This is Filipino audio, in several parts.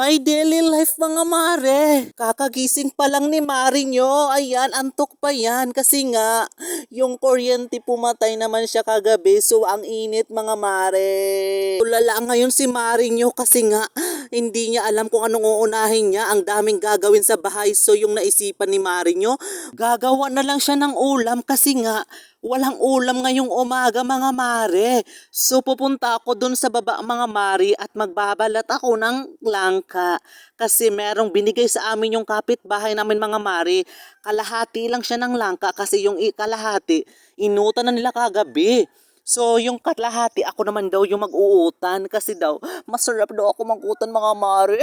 My daily life mga mare. Kakagising pa lang ni Mari nyo. Ayan, antok pa yan. Kasi nga, yung kuryente pumatay naman siya kagabi. So, ang init mga mare. Tulala ngayon si Mari nyo kasi nga, hindi niya alam kung anong uunahin niya. Ang daming gagawin sa bahay. So, yung naisipan ni Mari nyo, gagawa na lang siya ng ulam kasi nga, walang ulam ngayong umaga mga mare. So pupunta ako dun sa baba mga mare at magbabalat ako ng langka. Kasi merong binigay sa amin yung kapitbahay namin mga mare. Kalahati lang siya ng langka kasi yung kalahati inutan na nila kagabi. So, yung kalahati, ako naman daw yung mag-uutan kasi daw, masarap daw ako mag-utan mga mare.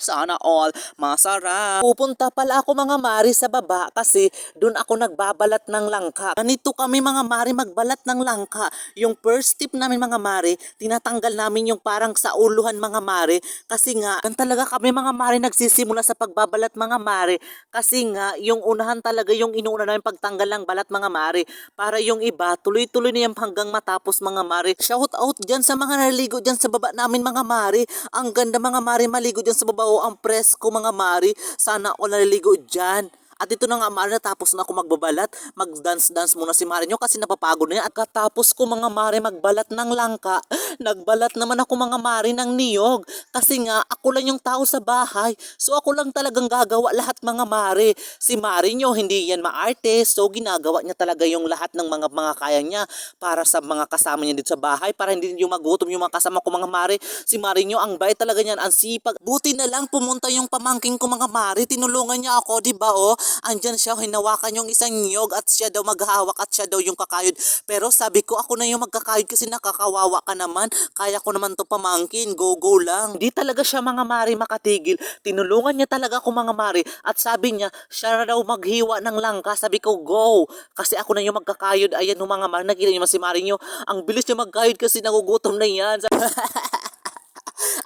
Sana all, masarap. Pupunta pala ako mga mare sa baba kasi doon ako nagbabalat ng langka. Ganito kami mga mare magbalat ng langka. Yung first tip namin mga mare, tinatanggal namin yung parang sa uluhan mga mare. Kasi nga, kan talaga kami mga mare nagsisimula sa pagbabalat mga mare. Kasi nga, yung unahan talaga yung inuuna namin pagtanggal ng balat mga mare. Para yung iba, tuloy-tuloy na yan hanggang matapos mga mare. Shout out dyan sa mga naligo dyan sa baba namin mga mare. Ang ganda mga mare maligo dyan sa baba. O ang presko mga mare. Sana ako naliligo dyan. At ito na nga mare, natapos na ako magbabalat. Mag-dance-dance muna si mare nyo kasi napapagod na yan. At katapos ko mga mare magbalat ng langka, nagbalat naman ako mga mare ng niyog. Kasi nga ako lang yung tao sa bahay. So ako lang talagang gagawa lahat mga mare. Si mare nyo hindi yan maarte. So ginagawa niya talaga yung lahat ng mga kaya niya para sa mga kasama niya dito sa bahay. Para hindi yung magutom yung mga kasama ko mga mare. Si mare nyo ang bait talaga niyan, ang sipag. Buti na lang pumunta yung pamangking ko mga mare. Tinulungan niya ako, di ba oh? Andyan siya, hinawakan yung isang niyog at siya daw maghahawak at siya daw yung kakayod. Pero sabi ko, ako na yung magkakayod kasi nakakawawa ka naman. Kaya ko naman to pamangkin, go lang. Hindi talaga siya mga mare makatigil. Tinulungan niya talaga ako mga mare at sabi niya, siya daw maghiwa ng langka. Sabi ko, go. Kasi ako na yung magkakayod. Ayan yung mga mare, nakita niyo si mare nyo. Ang bilis niya magkayod kasi nagugutom na yan.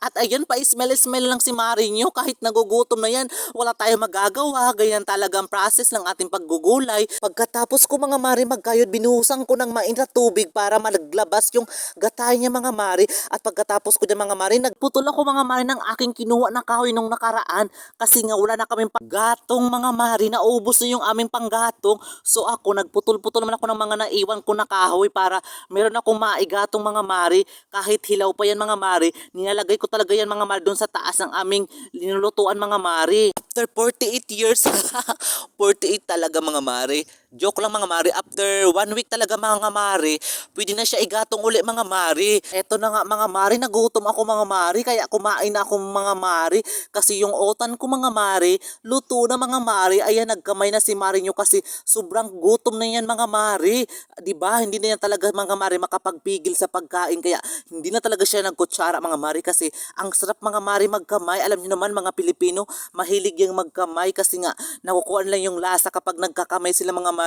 At ayun pa, smell lang si Marinho kahit nagugutom na yan. Wala tayong magagawa. Ganyan talagang process ng ating paggugulay. Pagkatapos ko mga mari magkayod, binuhusan ko ng mainit na tubig para malaglabas yung gatay niya mga mari. At pagkatapos ko dyan mga mari, nagputol ako mga mari ng aking kinuha na kahoy nung nakaraan. Kasi nga wala na kaming panggatong mga mari. Naubos na yung aming panggatong. So ako, nagputol-putol naman ako ng mga naiwan ko na kahoy para meron akong maigatong mga mari. Kahit hilaw pa yan mga mari, nilalagay ko talaga yan mga mare doon sa taas ng aming linulutuan mga mare. After 48 years, 48 talaga mga mare. Joke lang mga mare, after 1 week talaga mga mare, pwede na siya igatong uli mga mare. Eto na nga mga mare, nagutom ako mga mare, kaya kumain na ako mga mare. Kasi yung otan ko mga mare, luto na mga mare. Ayan, nagkamay na si mare nyo kasi sobrang gutom na yan mga mare. Diba? Hindi na yan talaga mga mare makapagpigil sa pagkain. Kaya hindi na talaga siya nagkutsara mga mare kasi ang sarap mga mare magkamay. Alam niyo naman mga Pilipino, mahilig yung magkamay kasi nga nakukuha nila yung lasa kapag nagkakamay sila mga mare.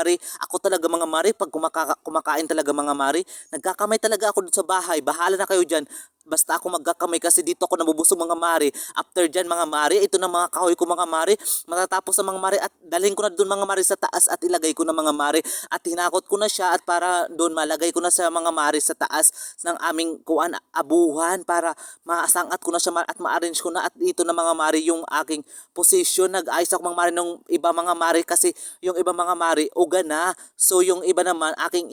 Ako talaga mga mare, pag kumakain talaga mga mare, nagkakamay talaga ako dito sa bahay. Bahala na kayo dyan. Basta ako magkakamay kasi dito ako nabubusog mga mare. After dyan mga mare, ito na mga kahoy ko mga mare. Matatapos na mga mare at dalhin ko na doon mga mare sa taas at ilagay ko na mga mare. At hinakot ko na siya at para doon malagay ko na sa mga mare sa taas ng aming kuan abuhan para masangat ko na siya at ma-arrange ko na. At dito na mga mare yung aking position. Nag-ayos ako mga mare nung iba mga mare kasi yung iba mga mare uga na. So yung iba naman aking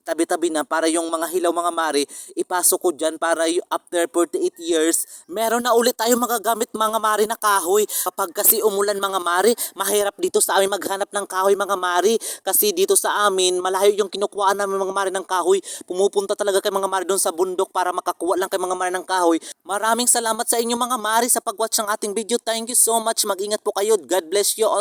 tabi-tabi na para yung mga hilaw mga mare ipasok ko dyan para after 48 years meron na ulit tayo magagamit mga mare na kahoy. Kapag kasi umulan mga mare, mahirap dito sa amin maghanap ng kahoy mga mare kasi dito sa amin malayo yung kinukuha namin mga mare ng kahoy. Pumupunta talaga kay mga mare doon sa bundok para makakuha lang kay mga mare ng kahoy. Maraming salamat sa inyo mga mare sa pag-watch ng ating video. Thank you so much. Mag-ingat po kayo. God bless you all.